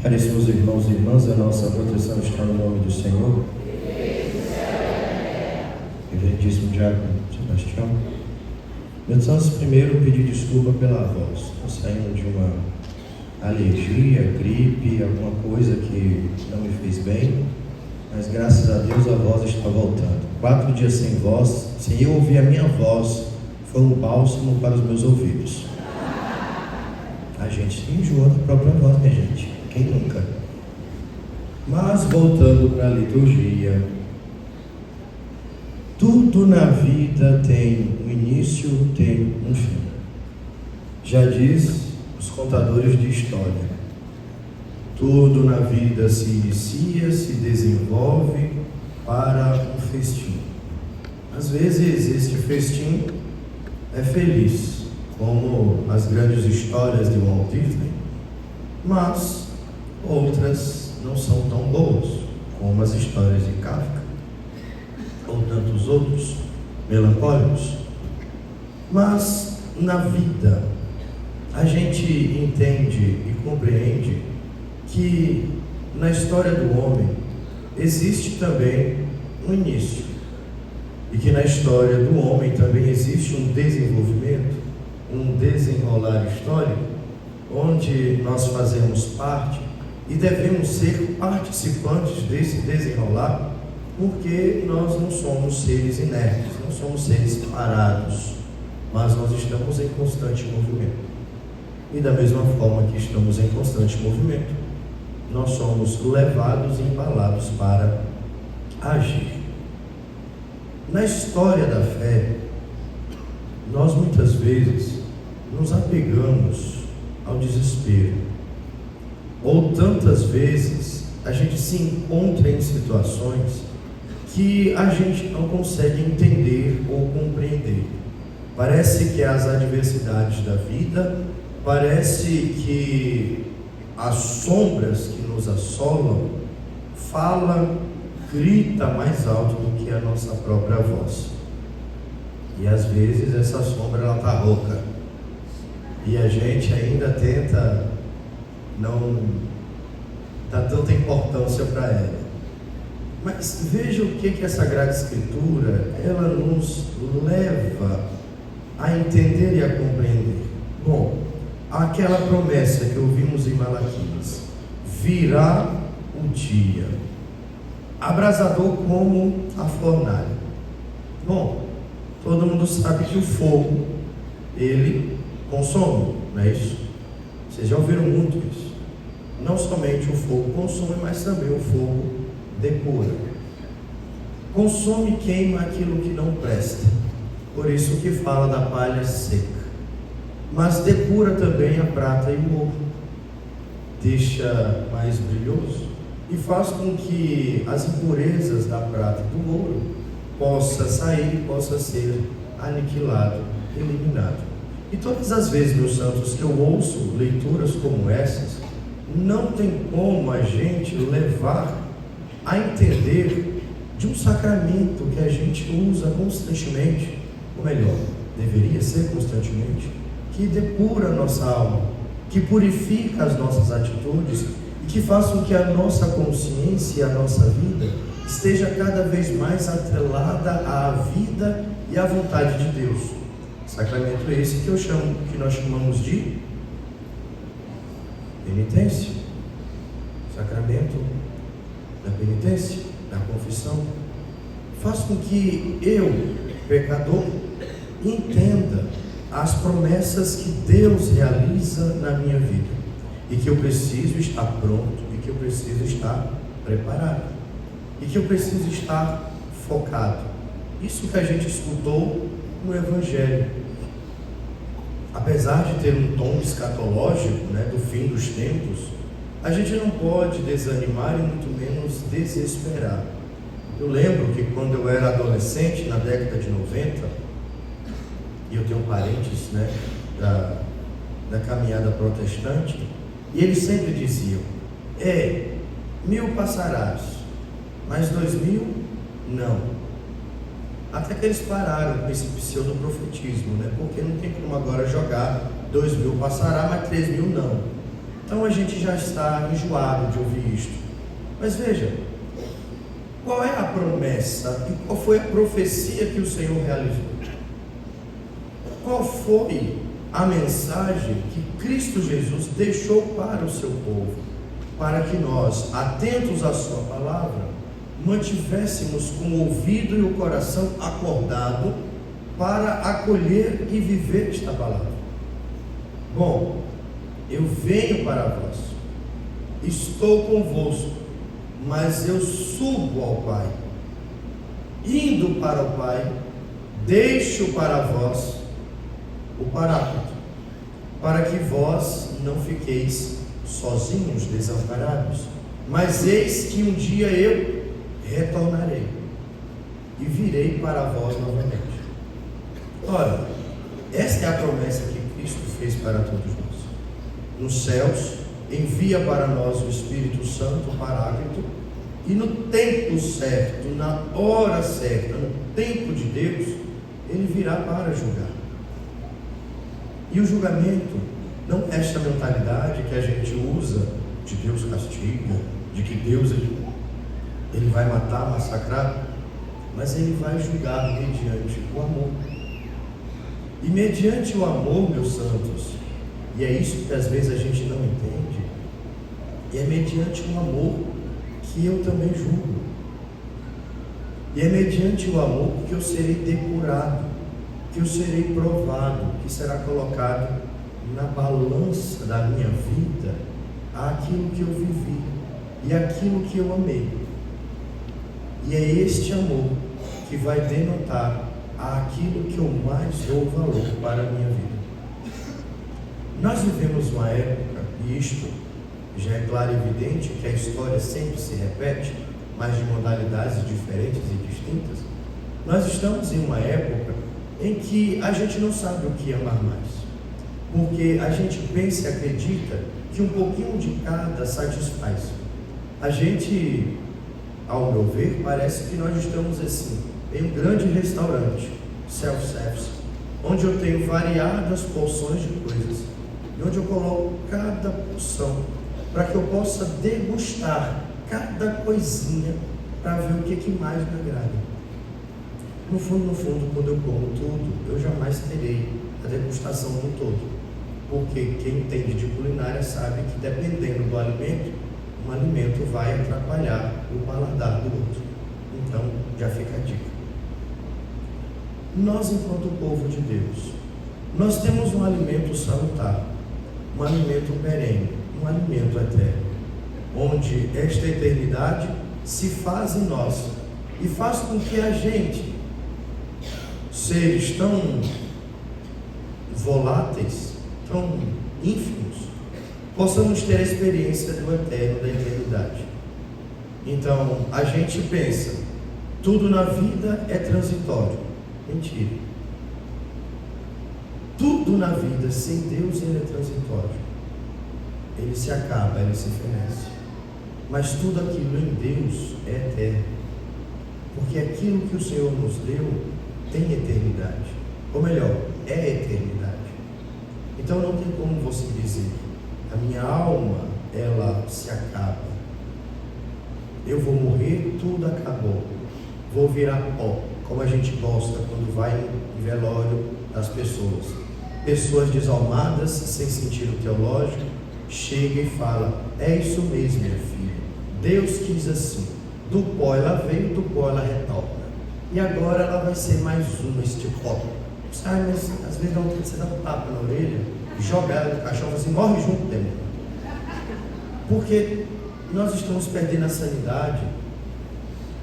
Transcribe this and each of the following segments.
Caríssimos irmãos e irmãs, a nossa proteção está no nome do Senhor. Reverendíssimo Diácono Sebastião. Meus santos, primeiro pedir desculpa pela voz. Estou saindo de uma alergia, gripe, alguma coisa que não me fez bem, mas graças a Deus a voz está voltando. 4 dias sem voz, sem eu ouvir a minha voz, foi um bálsamo para os meus ouvidos. A gente se enjoa da própria voz, minha gente. Quem nunca? Mas voltando para a liturgia, tudo na vida tem um início, tem um fim. Já diz os contadores de história. Tudo na vida se inicia, se desenvolve para um festim. Às vezes este festim é feliz, como as grandes histórias de Walt Disney, mas outras não são tão boas, como as histórias de Kafka ou tantos outros melancólicos. Mas na vida a gente entende e compreende que na história do homem existe também um início, e que na história do homem também existe um desenvolvimento, um desenrolar histórico, onde nós fazemos parte e devemos ser participantes desse desenrolar, porque nós não somos seres inertes, não somos seres parados, mas nós estamos em constante movimento. E da mesma forma que estamos em constante movimento, nós somos levados e embalados para agir. Na história da fé, nós muitas vezes nos apegamos ao desespero, ou tantas vezes a gente se encontra em situações que a gente não consegue entender ou compreender. Parece que as adversidades da vida, parece que as sombras que nos assolam falam, grita mais alto do que a nossa própria voz. E às vezes essa sombra ela está rouca, e a gente ainda tenta não dar tanta importância para ela. Mas veja o que a Sagrada Escritura ela nos leva a entender e a compreender. Bom, aquela promessa que ouvimos em Malaquias: virá o dia abrasador como a fornalha. Bom, todo mundo sabe que o fogo ele consome, não é isso? Vocês já ouviram muito isso. Não somente o fogo consome, mas também o fogo depura. Consome e queima aquilo que não presta. Por isso que fala da palha seca. Mas depura também a prata e o ouro. Deixa mais brilhoso e faz com que as impurezas da prata e do ouro possa sair, possa ser aniquilado, eliminado. E todas as vezes, meus santos, que eu ouço leituras como essas, não tem como a gente levar a entender de um sacramento que a gente usa constantemente, ou melhor, deveria ser constantemente, que depura a nossa alma, que purifica as nossas atitudes e que faz com que a nossa consciência e a nossa vida esteja cada vez mais atrelada à vida e à vontade de Deus. Sacramento esse que nós chamamos de penitência. Sacramento da penitência, da confissão, faz com que eu, pecador, entenda as promessas que Deus realiza na minha vida, e que eu preciso estar pronto, e que eu preciso estar preparado, e que eu preciso estar focado. Isso que a gente escutou no Evangelho, apesar de ter um tom escatológico, do fim dos tempos, a gente não pode desanimar e muito menos desesperar. Eu lembro que quando eu era adolescente, na década de 90, e eu tenho parentes da caminhada protestante, e eles sempre diziam: 1000 passarás, mas 2000 não. Até que eles pararam com esse pseudo-profetismo, porque não tem como agora jogar 2000 passará, mas 3000 não. Então a gente já está enjoado de ouvir isto. Mas veja, qual é a promessa e qual foi a profecia que o Senhor realizou? Qual foi a mensagem que Cristo Jesus deixou para o seu povo? Para que nós, atentos à sua palavra, mantivéssemos com o ouvido e o coração acordado para acolher e viver esta palavra. Bom, eu venho para vós, estou convosco, mas eu subo ao Pai. Indo para o Pai, deixo para vós o Paráclito, para que vós não fiqueis sozinhos, desamparados. Mas eis que um dia eu retornarei e virei para vós novamente. Ora, esta é a promessa que Cristo fez para todos nós. Nos céus, envia para nós o Espírito Santo, o Paráclito, e no tempo certo, na hora certa, no tempo de Deus, ele virá para julgar. E o julgamento não é esta mentalidade que a gente usa de Deus castiga, de que Deus ele vai matar, massacrar, mas ele vai julgar mediante o amor. E mediante o amor, meus santos, e é isso que às vezes a gente não entende, e é mediante o amor que eu também julgo. E é mediante o amor que eu serei depurado, que eu serei provado, que será colocado na balança da minha vida aquilo que eu vivi e aquilo que eu amei. E é este amor que vai denotar aquilo que eu mais dou valor para a minha vida. Nós vivemos uma época, e isto já é claro e evidente, que a história sempre se repete, mas de modalidades diferentes e distintas. Nós estamos em uma época em que a gente não sabe o que amar mais, porque a gente pensa e acredita que um pouquinho de cada satisfaz. A gente, ao meu ver, parece que nós estamos assim, em um grande restaurante, self-service, onde eu tenho variadas porções de coisas, e onde eu coloco cada porção, para que eu possa degustar cada coisinha, para ver o que mais me agrada. No fundo, quando eu como tudo, eu jamais terei a degustação do todo, porque quem entende de culinária sabe que dependendo do alimento, um alimento vai atrapalhar o paladar do outro. Então, já fica a dica. Nós, enquanto povo de Deus, nós temos um alimento salutar, um alimento perene, um alimento eterno, onde esta eternidade se faz em nós e faz com que a gente, seres tão voláteis, tão ínfimos, possamos ter a experiência do eterno, da eternidade. Então, a gente pensa, tudo na vida é transitório. Mentira. Tudo na vida, sem Deus, ele é transitório. Ele se acaba, ele se fenece. Mas tudo aquilo em Deus é eterno. Porque aquilo que o Senhor nos deu tem eternidade. Ou melhor, é eternidade. Então não tem como você dizer, a minha alma, ela se acaba. Eu vou morrer, tudo acabou. Vou virar pó, como a gente gosta quando vai em velório das pessoas. Pessoas desalmadas, sem sentido teológico, chega e fala, é isso mesmo, minha filha. Deus quis assim. Do pó ela veio, do pó ela retorna. E agora ela vai ser mais uma, este pó. Sai, mas às vezes você dá um tapa na orelha, joga ela no caixão e fala assim, morre junto, demônio. Porque nós estamos perdendo a sanidade,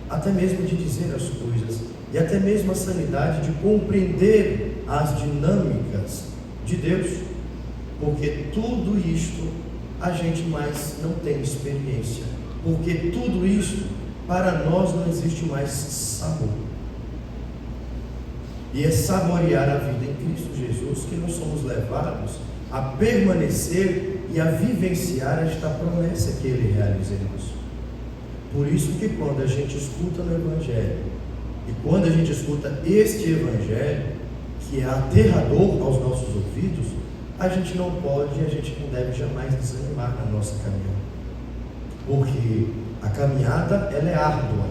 até mesmo de dizer as coisas, e até mesmo a sanidade de compreender as dinâmicas de Deus, porque tudo isto a gente mais não tem experiência, porque tudo isto para nós não existe mais sabor. E é saborear a vida em Cristo Jesus que nós somos levados a permanecer e a vivenciar esta promessa que Ele realiza em nós. Por isso que quando a gente escuta no Evangelho, e quando a gente escuta este Evangelho, que é aterrador aos nossos ouvidos, a gente não pode e a gente não deve jamais desanimar na nossa caminhada, porque a caminhada ela é árdua.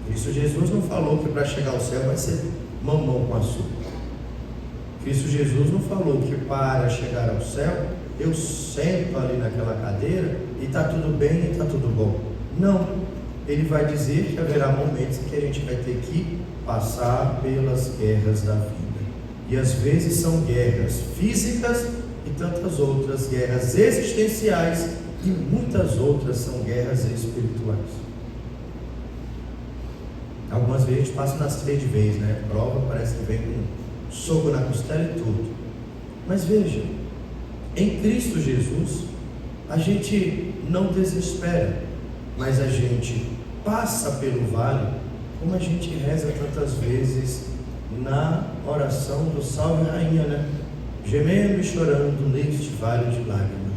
Cristo Jesus não falou que para chegar ao céu vai ser mamão com açúcar. Cristo Jesus não falou que para chegar ao céu eu sento ali naquela cadeira e está tudo bem e está tudo bom. Não, ele vai dizer que haverá momentos em que a gente vai ter que passar pelas guerras da vida. E às vezes são guerras físicas e tantas outras guerras existenciais, e muitas outras são guerras espirituais. Algumas vezes a gente passa nas 3 de vez, né? Prova parece que vem com um soco na costela e tudo. Mas veja, em Cristo Jesus, a gente não desespera, mas a gente passa pelo vale, como a gente reza tantas vezes na oração do Salve Rainha, né? Gemendo e chorando neste vale de lágrimas.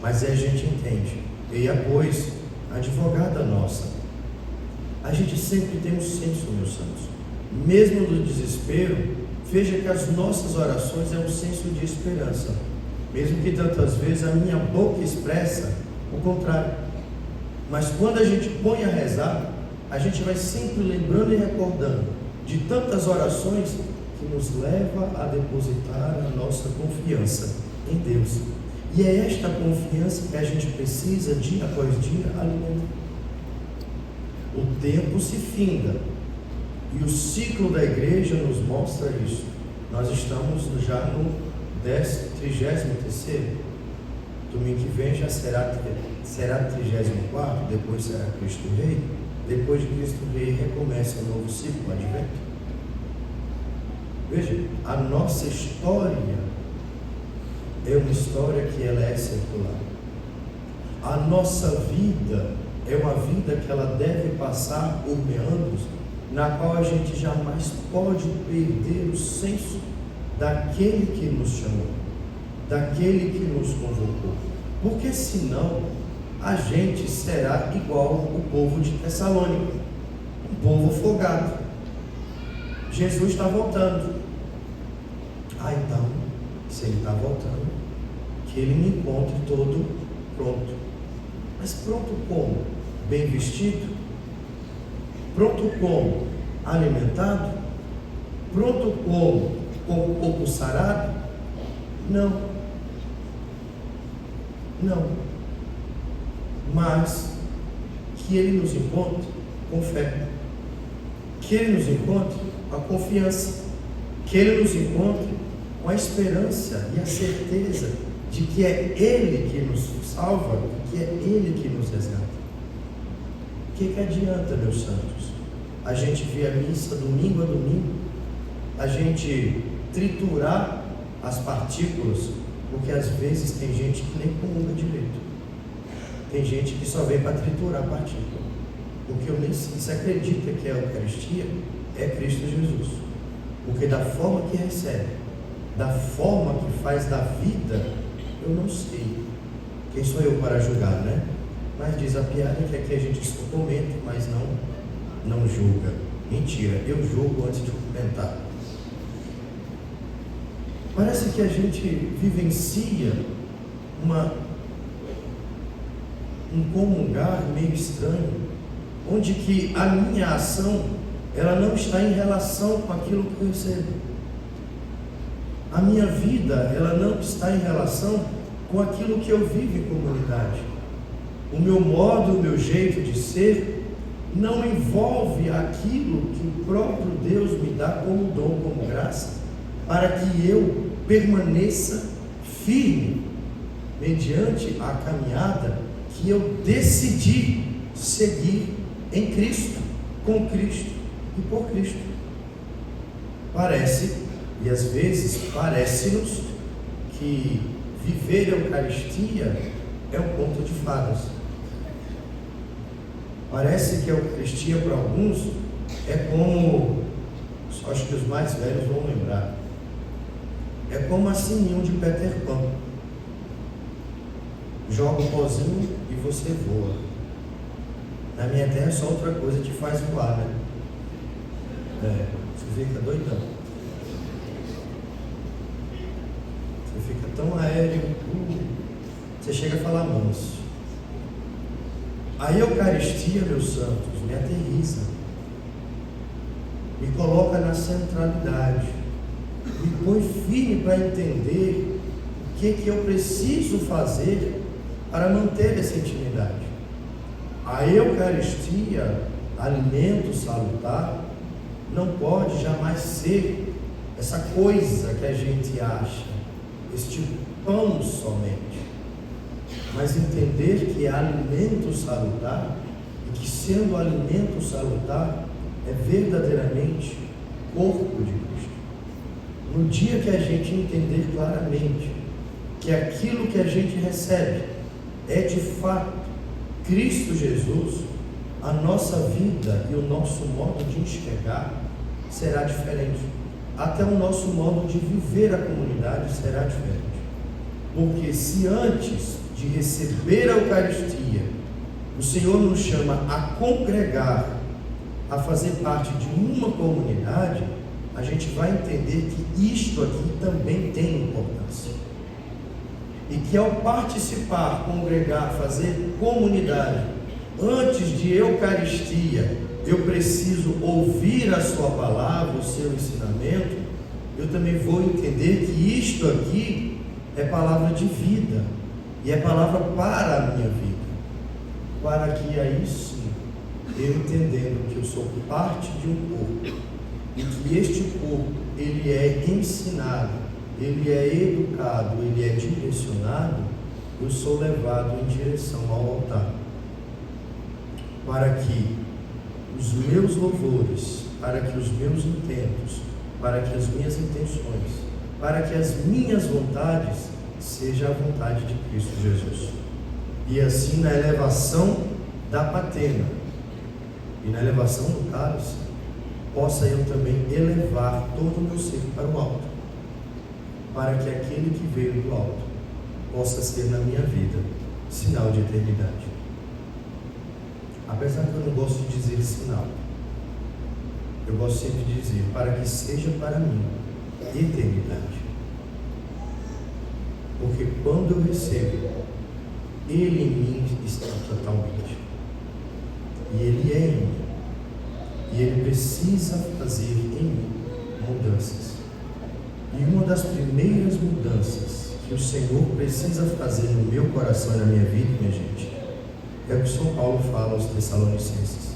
Mas aí a gente entende, e pois, advogada nossa, a gente sempre tem um senso, meus santos, mesmo no desespero. Veja que as nossas orações é um senso de esperança, mesmo que tantas vezes a minha boca expressa o contrário. Mas quando a gente põe a rezar, a gente vai sempre lembrando e recordando de tantas orações que nos leva a depositar a nossa confiança em Deus. E é esta confiança que a gente precisa dia após dia alimentar. O tempo se finda e o ciclo da igreja nos mostra isso. Nós estamos já no 33º. Domingo que vem já será 34º, depois será Cristo Rei. Depois de Cristo Rei recomeça um novo ciclo, o advento. Veja, a nossa história é uma história que ela é circular. A nossa vida é uma vida que ela deve passar por meandros, na qual a gente jamais pode perder o senso daquele que nos chamou, daquele que nos convocou, porque senão a gente será igual o povo de Tessalônica, um povo folgado. Jesus está voltando. Então, se ele está voltando, que ele me encontre todo pronto. Mas pronto como? Bem vestido? Pronto como? Alimentado? Pronto como? Com o corpo sarado? Não. Não. Mas que ele nos encontre com fé. Que ele nos encontre com a confiança. Que ele nos encontre com a esperança e a certeza de que é ele que nos salva, que é ele que nos resgata. O que adianta, meus santos, a gente ver a missa domingo a domingo, a gente triturar as partículas, porque às vezes tem gente que nem comunga direito, tem gente que só vem para triturar a partícula, porque eu nem sei se acredita que a Eucaristia é Cristo Jesus, porque da forma que recebe, da forma que faz da vida, eu não sei. Quem sou eu para julgar, né? Mas diz a piada que aqui a gente só comenta, mas não julga. Mentira, eu julgo antes de comentar. Parece que a gente vivencia um comungar meio estranho, onde que a minha ação, ela não está em relação com aquilo que eu recebo. A minha vida, ela não está em relação com aquilo que eu vivo em comunidade. O meu modo, o meu jeito de ser, não envolve aquilo que o próprio Deus me dá como dom, como graça, para que eu permaneça firme, mediante a caminhada que eu decidi seguir em Cristo, com Cristo e por Cristo. Parece, e às vezes parece-nos, que viver a Eucaristia é um conto de fadas. Parece que a Eucaristia para alguns é como, acho que os mais velhos vão lembrar, é como a sininho de Peter Pan. Joga um pozinho e você voa. Na minha terra só outra coisa te faz voar, né? Você fica doidão. Você fica você chega a falar manso. A Eucaristia, meus santos, me aterriza, me coloca na centralidade, me põe firme para entender o que eu preciso fazer para manter essa intimidade. A Eucaristia, alimento salutar, não pode jamais ser essa coisa que a gente acha, este pão somente, mas entender que é alimento salutar e que, sendo alimento salutar, é verdadeiramente corpo de Cristo. No dia que a gente entender claramente que aquilo que a gente recebe é de fato Cristo Jesus, a nossa vida e o nosso modo de enxergar será diferente. Até o nosso modo de viver a comunidade será diferente. Porque se antes de receber a Eucaristia, o Senhor nos chama a congregar, a fazer parte de uma comunidade, a gente vai entender que isto aqui também tem importância. E que ao participar, congregar, fazer comunidade, antes de Eucaristia, eu preciso ouvir a sua palavra, o seu ensinamento, eu também vou entender que isto aqui é palavra de vida, e é palavra para a minha vida, para que aí sim, eu entendendo que eu sou parte de um corpo, e que este corpo, ele é ensinado, ele é educado, ele é direcionado, eu sou levado em direção ao altar, para que os meus louvores, para que os meus intentos, para que as minhas intenções, para que as minhas vontades seja a vontade de Cristo Jesus. E assim, na elevação da patena e na elevação do cálice, possa eu também elevar todo o meu ser para o alto, para que aquele que veio do alto possa ser na minha vida sinal de eternidade. Apesar que eu não gosto de dizer sinal, eu gosto sempre de dizer, para que seja para mim eternidade. Porque quando eu recebo, Ele em mim está totalmente. E Ele é em mim. E Ele precisa fazer em mim mudanças. E uma das primeiras mudanças que o Senhor precisa fazer no meu coração e na minha vida, minha gente, é o que São Paulo fala aos Tessalonicenses: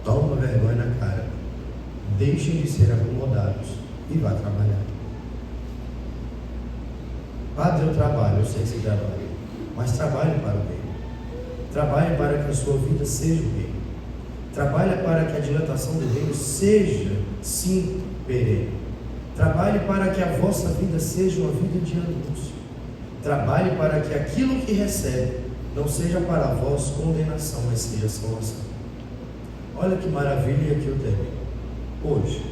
toma vergonha na cara, deixem de ser acomodados e vá trabalhar. Padre, eu trabalho, eu sei que você trabalha, mas trabalhe para o bem. Trabalhe para que a sua vida seja o bem. Trabalhe para que a dilatação do reino seja, sim, perene. Trabalhe para que a vossa vida seja uma vida de anúncio. Trabalhe para que aquilo que recebe não seja para vós condenação, mas seja salvação. Olha que maravilha que eu tenho. Hoje,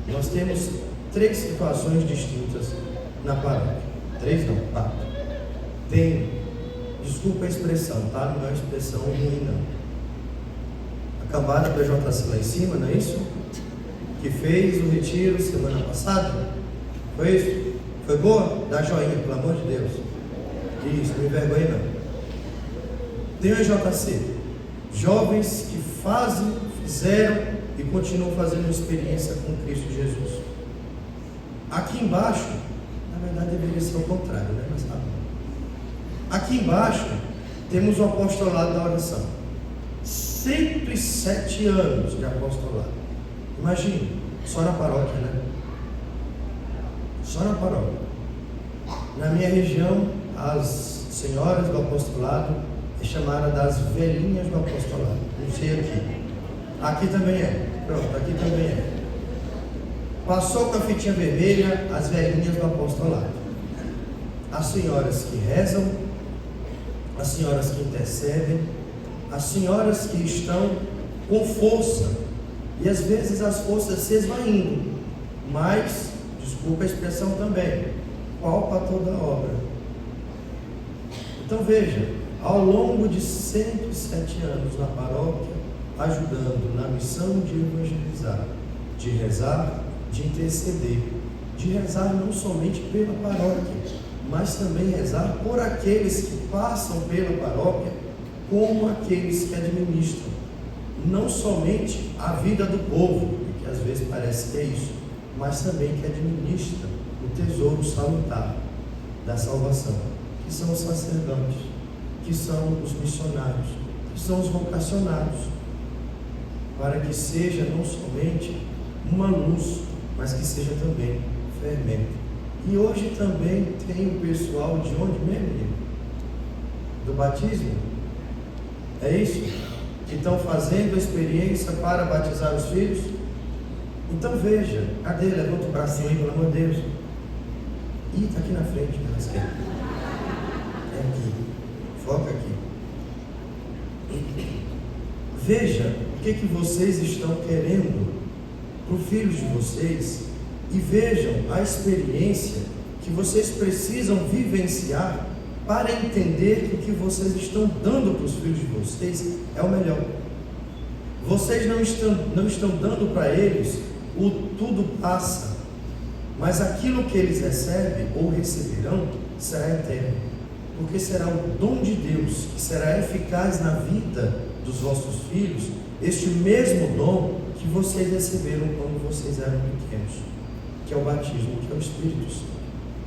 nós temos 3 situações distintas na paróquia. 3 não, 4. Tem, desculpa a expressão, tá? Não é uma expressão ruim, não. A cambada PJC lá em cima, não é isso? Que fez o retiro semana passada? Foi isso? Foi boa? Dá joinha, pelo amor de Deus. Isso, não me envergonhe não. Tem o EJC, jovens que fizeram e continuam fazendo uma experiência com Cristo Jesus. Aqui embaixo, na verdade deveria ser o contrário, né? Mas tá bom. Aqui embaixo temos o apostolado da oração. 107 anos de apostolado. Imagine, só na paróquia, né? Só na paróquia. Na minha região, as senhoras do apostolado é chamada das velhinhas do apostolado. Não sei aqui. Aqui também é. Pronto, aqui também é. Passou com a fitinha vermelha, as velhinhas do apostolado. As senhoras que rezam, as senhoras que intercedem, as senhoras que estão com força. E às vezes as forças se esvaindo. Mas, desculpa a expressão também, pau para toda obra. Então veja, ao longo de 107 anos na paróquia, ajudando na missão de evangelizar, de rezar, de interceder, de rezar não somente pela paróquia, mas também rezar por aqueles que passam pela paróquia, como aqueles que administram, não somente a vida do povo, que às vezes parece que é isso, mas também que administra o tesouro salutar da salvação, que são os sacerdotes, que são os missionários, que são os vocacionados, para que seja não somente uma luz, mas que seja também fermento. E hoje também tem o pessoal de onde mesmo, menino? Do batismo? É isso? Que estão fazendo a experiência para batizar os filhos? Então veja, cadê? Levanta o bracinho aí, pelo amor de Deus. Ih, está aqui na frente, pela esquerda. É aqui. Foca aqui. Veja o que vocês estão querendo para os filhos de vocês e vejam a experiência que vocês precisam vivenciar para entender que o que vocês estão dando para os filhos de vocês é o melhor. Vocês não estão dando para eles o tudo passa, mas aquilo que eles recebem ou receberão será eterno, porque será o dom de Deus que será eficaz na vida dos vossos filhos, este mesmo dom que vocês receberam quando vocês eram pequenos, que é o batismo, que é o Espírito Santo.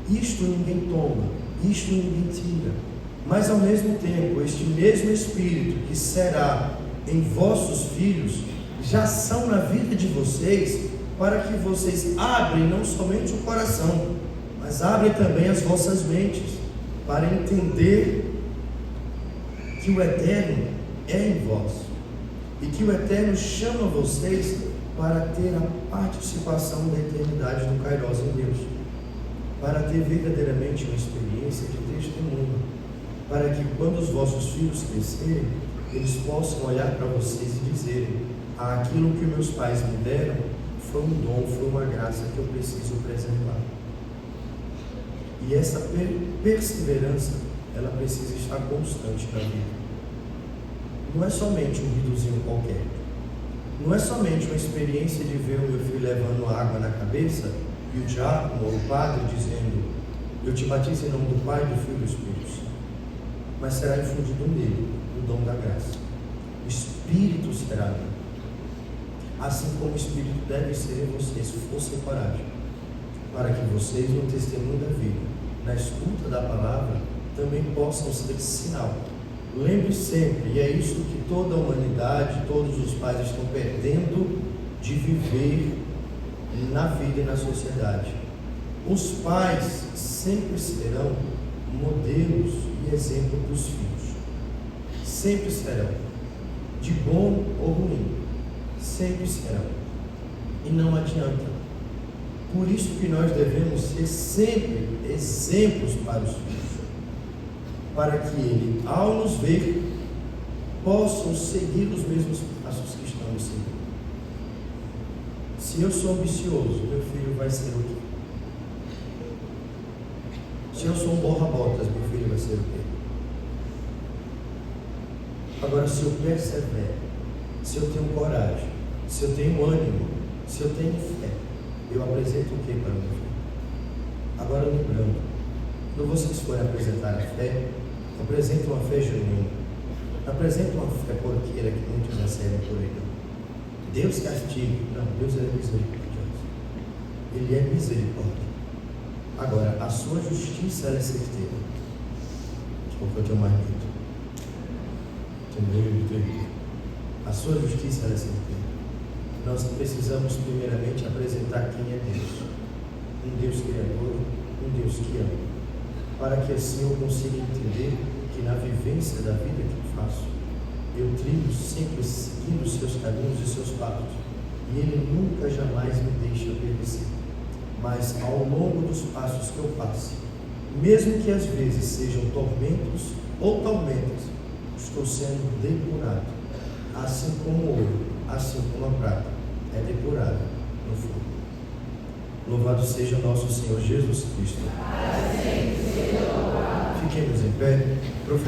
Isto ninguém toma, isto ninguém tira, mas ao mesmo tempo, este mesmo Espírito que será em vossos filhos, já são na vida de vocês, para que vocês abrem não somente o coração, mas abrem também as vossas mentes, para entender que o Eterno é em vós, e que o Eterno chama vocês para ter a participação da eternidade do Kairos em Deus, para ter verdadeiramente uma experiência de testemunho, para que quando os vossos filhos crescerem, eles possam olhar para vocês e dizerem: aquilo que meus pais me deram foi um dom, foi uma graça que eu preciso preservar. E essa perseverança, ela precisa estar constante na vida. Não é somente um ridozinho qualquer, não é somente uma experiência de ver o meu filho levando água na cabeça e o diácono ou o padre dizendo: eu te batizo em nome do Pai, do Filho e do Espírito Santo, mas será infundido nele o dom da graça. O Espírito será nele, assim como o Espírito deve ser em vocês, força e coragem, para que vocês, no testemunho da vida, na escuta da palavra, também possam ser sinal. Lembre sempre, e é isso que toda a humanidade, todos os pais estão perdendo de viver na vida e na sociedade. Os pais sempre serão modelos e exemplo para os filhos. Sempre serão, de bom ou ruim, sempre serão. E não adianta. Por isso que nós devemos ser sempre exemplos para os filhos, para que ele, ao nos ver, possam seguir os mesmos passos que estamos seguindo. Se eu sou ambicioso, meu filho vai ser o quê? Se eu sou um borra-botas, meu filho vai ser o quê? Agora, se eu persevero, se eu tenho coragem, se eu tenho ânimo, se eu tenho fé, eu apresento o que para o meu filho? Agora, lembrando, quando vocês forem apresentar a fé, apresenta uma fé genuína, apresenta uma fé porqueira que muitos recebem por aí. Deus castiga, não, Deus é misericordioso, Ele é misericórdia. Agora, a sua justiça ela é certeira. Qual foi o teu marido? A sua justiça ela é certeira. Nós precisamos primeiramente apresentar quem é Deus, um Deus criador, um Deus que ama, para que assim eu consiga entender que na vivência da vida que eu faço, eu trilho sempre seguindo os seus caminhos e seus passos, e Ele nunca jamais me deixa perecer. Mas ao longo dos passos que eu passe, mesmo que às vezes sejam tormentos ou tormentas, estou sendo depurado, assim como o ouro, assim como a prata é depurada no fogo. Louvado seja nosso Senhor Jesus Cristo. Fiquemos em pé.